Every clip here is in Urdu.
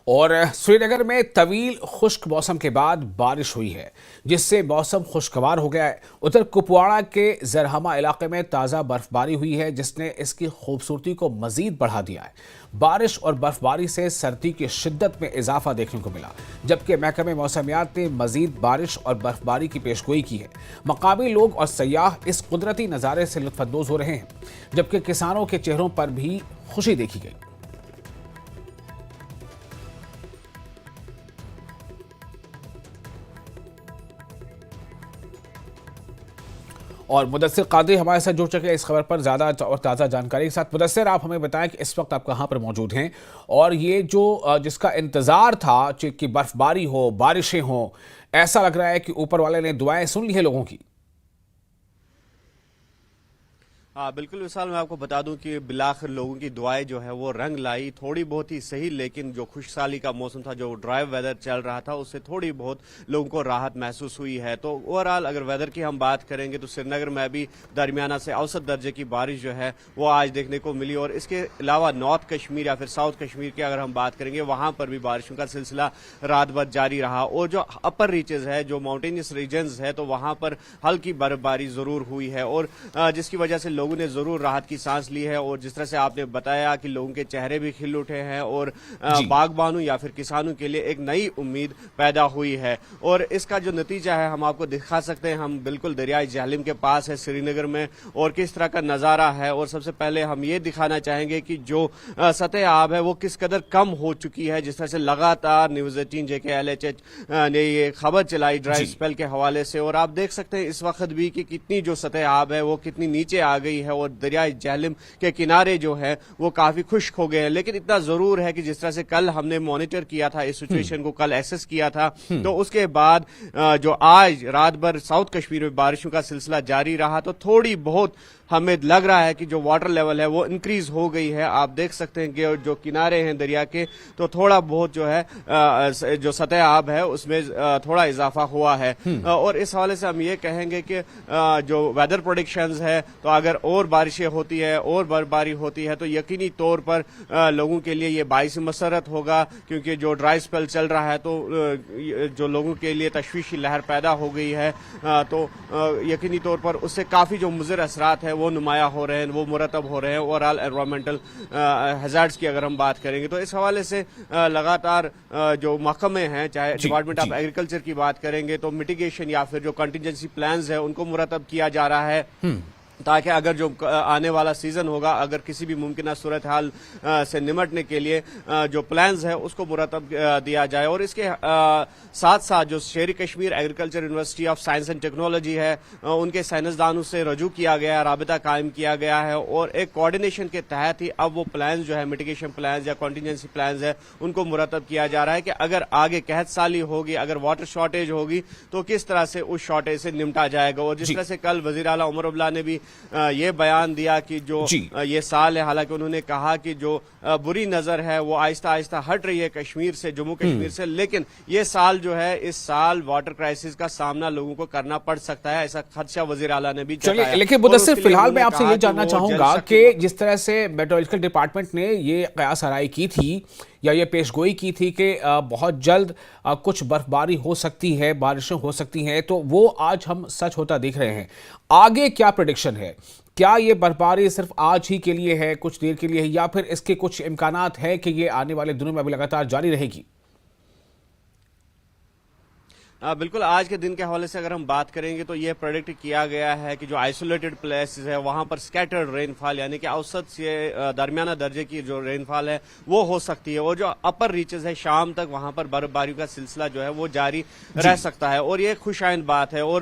اور سری نگر میں طویل خشک موسم کے بعد بارش ہوئی ہے جس سے موسم خوشگوار ہو گیا ہے۔ ادھر کپواڑہ کے زرہمہ علاقے میں تازہ برف باری ہوئی ہے جس نے اس کی خوبصورتی کو مزید بڑھا دیا ہے۔ بارش اور برف باری سے سردی کی شدت میں اضافہ دیکھنے کو ملا، جبکہ محکمہ موسمیات نے مزید بارش اور برف باری کی پیشگوئی کی ہے۔ مقامی لوگ اور سیاح اس قدرتی نظارے سے لطف اندوز ہو رہے ہیں، جبکہ کسانوں کے چہروں پر بھی خوشی دیکھی گئی۔ اور مدثر قادری ہمارے ساتھ جڑ چکے اس خبر پر زیادہ اور تازہ جانکاری کے ساتھ۔ مدثر، آپ ہمیں بتائیں کہ اس وقت آپ کہاں پر موجود ہیں، اور یہ جو جس کا انتظار تھا کہ برف باری ہو، بارشیں ہوں، ایسا لگ رہا ہے کہ اوپر والے نے دعائیں سن لی ہیں لوگوں کی۔ بالکل وصال، میں آپ کو بتا دوں کہ بالآخر لوگوں کی دعائیں جو ہے وہ رنگ لائی، تھوڑی بہت ہی صحیح، لیکن جو خوش سالی کا موسم تھا، جو ڈرائی ویدر چل رہا تھا، اس سے تھوڑی بہت لوگوں کو راحت محسوس ہوئی ہے۔ تو اوورآل اگر ویدر کی ہم بات کریں گے تو سری نگر میں بھی درمیانہ سے اوسط درجے کی بارش جو ہے وہ آج دیکھنے کو ملی، اور اس کے علاوہ نارتھ کشمیر یا پھر ساؤتھ کشمیر کی اگر ہم بات کریں گے وہاں پر بھی بارشوں کا سلسلہ رات بھر جاری رہا، اور جو اپر ریچز ہے، جو ماؤنٹینس ریجنز ہے، تو وہاں پر ہلکی برف باری ضرور ہوئی ہے، اور جس کی وجہ سے لوگوں نے ضرور راحت کی سانس لی ہے۔ اور جس طرح سے آپ نے بتایا کہ لوگوں کے چہرے بھی کھل اٹھے ہیں، اور باغبانوں یا پھر کسانوں کے لیے ایک نئی امید پیدا ہوئی ہے۔ اور اس کا جو نتیجہ ہے ہم آپ کو دکھا سکتے ہیں، ہم بالکل دریائے جہلم کے پاس ہے سری نگر میں، اور کس طرح کا نظارہ ہے۔ اور سب سے پہلے ہم یہ دکھانا چاہیں گے کہ جو سطح آب ہے وہ کس قدر کم ہو چکی ہے، جس طرح سے لگاتار نیوز 18 JKLHH نے یہ خبر چلائی ڈرائی اسپیل کے حوالے سے، اور آپ دیکھ سکتے ہیں اس وقت بھی کہ کتنی جو سطح آب ہے وہ کتنی نیچے آ گئی ہے، اور دریائے جہلم کے کنارے جو ہے وہ کافی خشک ہو گئے ہیں۔ لیکن اتنا ضرور ہے کہ جس طرح سے کل ہم نے مانیٹر کیا تھا اس سچویشن کو، کل ایسس کیا تھا، تو اس کے بعد جو آج رات بھر ساؤتھ کشمیر میں بارشوں کا سلسلہ جاری رہا، تو تھوڑی بہت ہمیں لگ رہا ہے کہ جو واٹر لیول ہے وہ انکریز ہو گئی ہے۔ آپ دیکھ سکتے ہیں کہ جو کنارے ہیں دریا کے، تو تھوڑا بہت جو ہے جو سطح آب ہے اس میں تھوڑا اضافہ ہوا ہے۔ اور اس حوالے سے ہم یہ کہیں گے کہ جو ویدر پروڈکشنز ہے، تو اگر اور بارشیں ہوتی ہے اور برفباری ہوتی ہے تو یقینی طور پر لوگوں کے لیے یہ باعث مسرت ہوگا، کیونکہ جو ڈرائی اسپیل چل رہا ہے تو جو لوگوں کے لیے تشویشی لہر پیدا ہو گئی ہے، تو یقینی طور پر اس سے کافی جو مضر اثرات ہیں وہ نمایاں ہو رہے ہیں، وہ مرتب ہو رہے ہیں۔ اوورآل انوائرمنٹل ہیزارڈز کی اگر ہم بات کریں گے تو اس حوالے سے لگاتار جو محکمے ہیں، چاہے ڈپارٹمنٹ آف ایگریکلچر کی بات کریں گے تو میٹیگیشن یا پھر جو کنٹینجنسی پلانز ہیں ان کو مرتب کیا جا رہا ہے، تاکہ اگر جو آنے والا سیزن ہوگا، اگر کسی بھی ممکنہ صورتحال سے نمٹنے کے لیے جو پلانز ہے اس کو مرتب دیا جائے۔ اور اس کے ساتھ ساتھ جو Sher-e Kashmir agriculture university of science and technology ہے، ان کے سائنسدانوں سے رجوع کیا گیا ہے، رابطہ قائم کیا گیا ہے، اور ایک کوارڈینیشن کے تحت ہی اب وہ پلانز جو ہے، میٹیگیشن پلانز یا کنٹینجنسی پلانز ہے، ان کو مرتب کیا جا رہا ہے کہ اگر آگے قحط سالی ہوگی، اگر واٹر شارٹیج ہوگی تو کس طرح سے اس شارٹیج سے نمٹا جائے گا۔ اور جس طرح سے کل وزیر اعلیٰ عمر عبداللہ نے بھی یہ بیان دیا کہ جو یہ سال ہے، حالانکہ انہوں نے کہا کہ جو بری نظر ہے وہ آہستہ آہستہ ہٹ رہی ہے کشمیر سے، جموں کشمیر سے، لیکن یہ سال جو ہے، اس سال واٹر کرائسس کا سامنا لوگوں کو کرنا پڑ سکتا ہے، ایسا خدشہ وزیر اعلیٰ نے بھی جتایا۔ لیکن مدثر، فی الحال میں آپ سے یہ جاننا چاہوں گا کہ جس طرح سے میٹرولوجیکل ڈپارٹمنٹ نے یہ قیاس آرائی کی تھی یا یہ پیشگوئی کی تھی کہ بہت جلد کچھ برف باری ہو سکتی ہے، بارشیں ہو سکتی ہیں، تو وہ آج ہم سچ ہوتا دیکھ رہے ہیں۔ آگے کیا پریڈکشن ہے؟ کیا یہ برف باری صرف آج ہی کے لیے ہے، کچھ دیر کے لیے ہے، یا پھر اس کے کچھ امکانات ہے کہ یہ آنے والے دنوں میں بھی لگاتار جاری رہے گی؟ بالکل، آج کے دن کے حوالے سے اگر ہم بات کریں گے تو یہ پریڈکٹ کیا گیا ہے کہ جو آئسولیٹڈ پلیسز ہے وہاں پر سکیٹرڈ رین فال، یعنی کہ اوسط سے درمیانہ درجے کی جو رین فال ہے وہ ہو سکتی ہے، اور جو اپر ریچز ہے شام تک وہاں پر برف باری کا سلسلہ جو ہے وہ جاری رہ سکتا ہے، اور یہ خوش آئند بات ہے۔ اور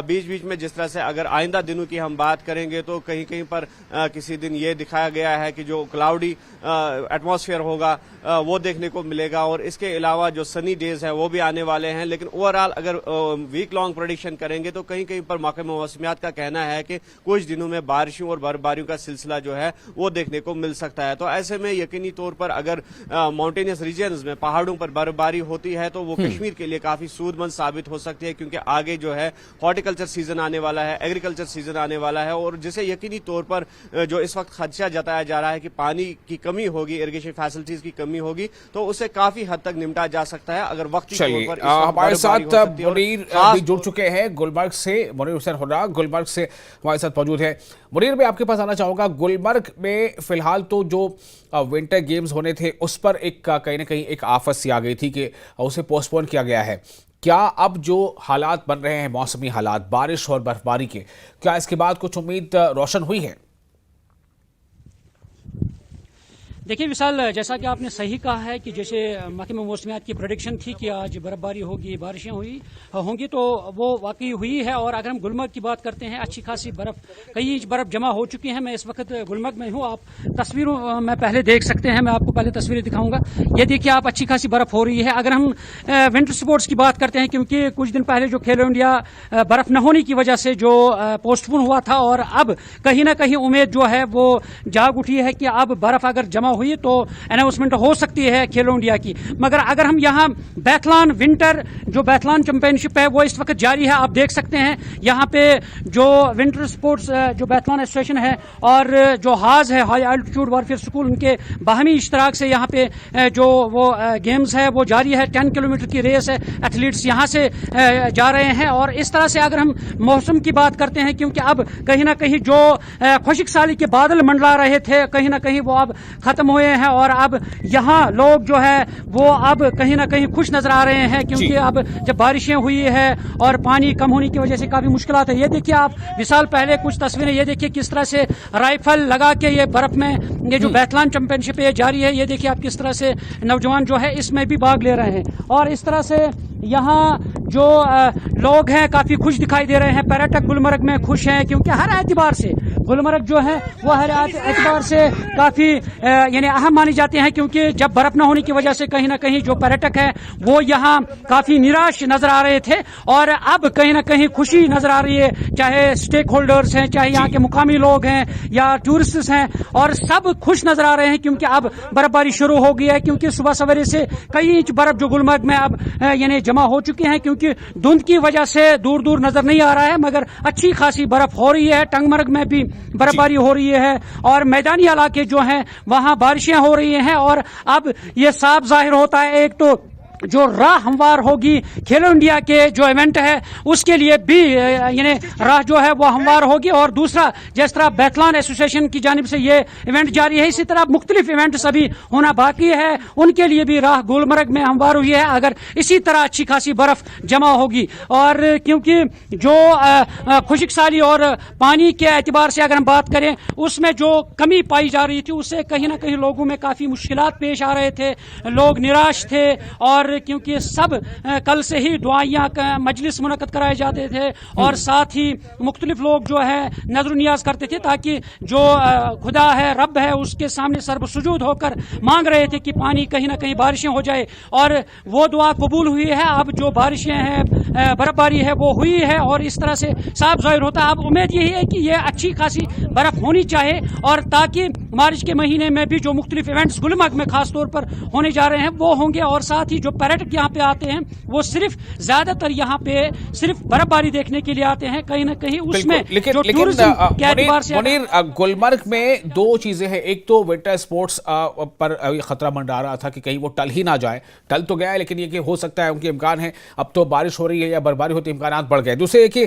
بیچ بیچ میں جس طرح سے اگر آئندہ دنوں کی ہم بات کریں گے تو کہیں کہیں پر کسی دن یہ دکھایا گیا ہے کہ جو کلاؤڈی ایٹماسفیئر ہوگا وہ دیکھنے کو ملے گا، اور اس کے علاوہ جو سنی ڈیز ہیں وہ بھی آنے والے ہیں۔ لیکن اوورآل بہرحال اگر ویک لانگ پریڈکشن کریں گے تو کہیں کہیں پر محکمہ موسمیات کا کہنا ہے کہ کچھ دنوں میں بارشوں اور برفباریوں کا سلسلہ جو ہے وہ دیکھنے کو مل سکتا ہے. تو ایسے میں یقینی طور پر اگر ماؤنٹینس ریجنز میں پہاڑوں پر برفباری ہوتی ہے تو وہ کشمیر کے لیے کافی سود مند ثابت ہو سکتی ہے, کیونکہ آگے جو ہے ہارٹیکلچر سیزن آنے والا ہے, ایگریکلچر سیزن آنے والا ہے, اور جسے یقینی طور پر جو اس وقت خدشہ جتایا جا رہا ہے کہ پانی کی کمی ہوگی, اریگیشن فیسلٹیز کی کمی ہوگی, تو اسے کافی حد تک نمٹا جا سکتا ہے اگر وقتی طور پر. ہمارے ساتھ منیر بھی جڑ چکے ہیں گلمرگ سے, منیر حسین خرا گلمرگ سے ہمارے ساتھ موجود ہے. منیر میں آپ کے پاس آنا چاہوں گا, گلمرگ میں فی الحال تو جو ونٹر گیمز ہونے تھے اس پر ایک کہیں نہ کہیں ایک آفت سی آ گئی تھی کہ اسے پوسٹ پون کیا گیا ہے. کیا اب جو حالات بن رہے ہیں موسمی حالات بارش اور برفباری کے, کیا اس کے بعد کچھ امید روشن ہوئی ہے؟ دیکھیے وصال, جیسا کہ آپ نے صحیح کہا ہے کہ جیسے محکمہ موسمیات کی پریڈکشن تھی کہ آج برف باری ہوگی, بارشیں ہوں گی, تو وہ واقعی ہوئی ہے. اور اگر ہم گلمرگ کی بات کرتے ہیں, اچھی خاصی کئی انچ برف جمع ہو چکی ہے. میں اس وقت گلمرگ میں ہوں, آپ تصویروں میں پہلے دیکھ سکتے ہیں, میں آپ کو پہلے تصویریں دکھاؤں گا. یہ دیکھیے آپ, اچھی خاصی برف ہو رہی ہے. اگر ہم ونٹر سپورٹس کی بات کرتے ہیں, کیونکہ کچھ دن پہلے جو کھیلو انڈیا برف نہ ہونے کی وجہ سے جو پوسٹ پون ہوا تھا, اور اب کہیں نہ کہیں امید جو ہے وہ جاگ اٹھی ہے کہ اب برف اگر جمع ہوئی تو اناؤنسمنٹ ہو سکتی ہے کھیلو انڈیا کی. مگر اگر ہم یہاں بیتھلان ونٹر جو بیتھلان چیمپئن شپ ہے وہ اس وقت جاری ہے, آپ دیکھ سکتے ہیں یہاں پہ جو ونٹر سپورٹس جو بیتھلان ایسوسیشن ہے اور جو ہاز ہے ہائی الٹیٹیوڈ وارفیئر اسکول, ان کے باہمی اشتراک سے یہاں پہ جو وہ گیمز ہے وہ جاری ہے. 10 کلومیٹر کی ریس ہے, ایتھلیٹس یہاں سے جا رہے ہیں. اور اس طرح سے اگر ہم موسم کی بات کرتے ہیں, کیونکہ اب کہیں نہ کہیں جو خشک سالی کے بادل منڈلا رہے تھے کہیں نہ کہیں وہ اب ختم ہوئے ہیں, اور اب یہاں لوگ جو ہے وہ اب کہیں نہ کہیں خوش نظر آ رہے ہیں, کیونکہ اب جب بارشیں ہوئی ہے اور پانی کم ہونے کی وجہ سے کافی مشکلات ہے. یہ دیکھیے آپ مثال پہلے کچھ تصویریں, یہ دیکھیے کس طرح سے رائفل لگا کے یہ برف میں یہ جو بیتھلان چیمپئن شپ یہ جاری ہے, یہ دیکھیے آپ کس طرح سے نوجوان جو ہے اس میں بھی بھاگ لے رہے ہیں. اور اس طرح سے یہاں جو لوگ ہیں کافی خوش دکھائی دے رہے ہیں. پریٹک گلمرگ میں خوش ہیں, کیونکہ ہر اعتبار سے گلمرگ جو ہے وہ ہر اعتبار سے کافی یعنی اہم مانی جاتے ہیں, کیونکہ جب برف نہ ہونے کی وجہ سے کہیں نہ کہیں جو پریٹک ہے وہ یہاں کافی نراش نظر آ رہے تھے, اور اب کہیں نہ کہیں خوشی نظر آ رہی ہے. چاہے اسٹیک ہولڈرز ہیں, چاہے یہاں کے مقامی لوگ ہیں یا ٹورسٹس ہیں, اور سب خوش نظر آ رہے ہیں کیونکہ اب برف باری شروع ہو گئی ہے. کیونکہ صبح سویرے سے کئی انچ برف جو گلمرگ میں اب یعنی جمع ہو چکی ہیں, کیونکہ دھند کی وجہ سے دور دور نظر نہیں آ رہا ہے, مگر اچھی خاصی برف ہو رہی ہے. ٹنگ مرگ میں بھی برف باری ہو رہی ہے, اور میدانی علاقے جو ہیں وہاں بارشیں ہو رہی ہیں. اور اب یہ صاف ظاہر ہوتا ہے, ایک تو جو راہ ہموار ہوگی کھیلو انڈیا کے جو ایونٹ ہے اس کے لیے بھی یعنی راہ جو ہے وہ ہموار ہوگی, اور دوسرا جس طرح بیتھلان ایسوسیشن کی جانب سے یہ ایونٹ جاری ہے, اسی طرح مختلف ایونٹس ابھی ہونا باقی ہے, ان کے لیے بھی راہ گلمرگ میں ہموار ہوئی ہے اگر اسی طرح اچھی خاصی برف جمع ہوگی. اور کیونکہ جو خشک سالی اور پانی کے اعتبار سے اگر ہم بات کریں اس میں جو کمی پائی جا رہی تھی اس سے کہیں نہ کہیں لوگوں میں کافی مشکلات پیش آ رہے تھے, لوگ نراش تھے. اور کیونکہ سب کل سے ہی دعائیاں مجلس منعقد کرائے جاتے تھے, اور ساتھ ہی مختلف لوگ جو ہے نظر و نیاز کرتے تھے تاکہ جو خدا ہے رب ہے اس کے سامنے سر سجود ہو کر مانگ رہے تھے کہ پانی کہیں نہ کہیں بارشیں ہو جائے, اور وہ دعا قبول ہوئی ہے. اب جو بارشیں ہیں برف باری ہے وہ ہوئی ہے, اور اس طرح سے صاف ظاہر ہوتا ہے. اب امید یہی ہے کہ یہ اچھی خاصی برف ہونی چاہے, اور تاکہ مارچ کے مہینے میں بھی جو مختلف ایونٹس گلمرگ میں خاص طور پر ہونے جا رہے ہیں وہ ہوں گے. اور ساتھ ہی جو پریٹک یہاں پہ آتے ہیں وہ صرف زیادہ تر یہاں پہ صرف برف باری دیکھنے کے لیے آتے ہیں, کہیں نہ کہیں اس میں جو ٹورزم کے اعتبار سے. منیر, گلمرگ میں دو چیزیں ہیں, ایک تو ونٹر سپورٹس پر خطرہ منڈرا رہا تھا کہ کہیں وہ ٹل ہی نہ جائے, ٹل تو گیا ہے لیکن یہ کہ ہو سکتا ہے ان کے امکان ہے اب تو بارش ہو رہی ہے یا برفباری ہوتی ہے, امکانات بڑھ گئے. دوسرے کہ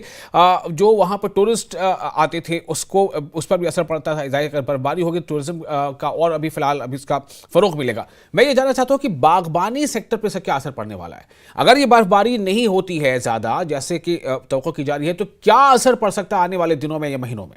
جو وہاں پر ٹورسٹ آتے تھے اس پر بھی اثر پڑتا تھا, ظاہر برفباری ہوگی ٹورزم کا اور ابھی فی الحال ابھی اس کا فروغ ملے گا. میں یہ جاننا چاہتا ہوں کہ باغبانی سیکٹر پہ سے کیا اثر پڑنے والا ہے اگر یہ برفباری نہیں ہوتی ہے زیادہ جیسے کہ توقع کی جا رہی ہے, تو کیا اثر پڑ سکتا ہے آنے والے دنوں میں یا مہینوں میں؟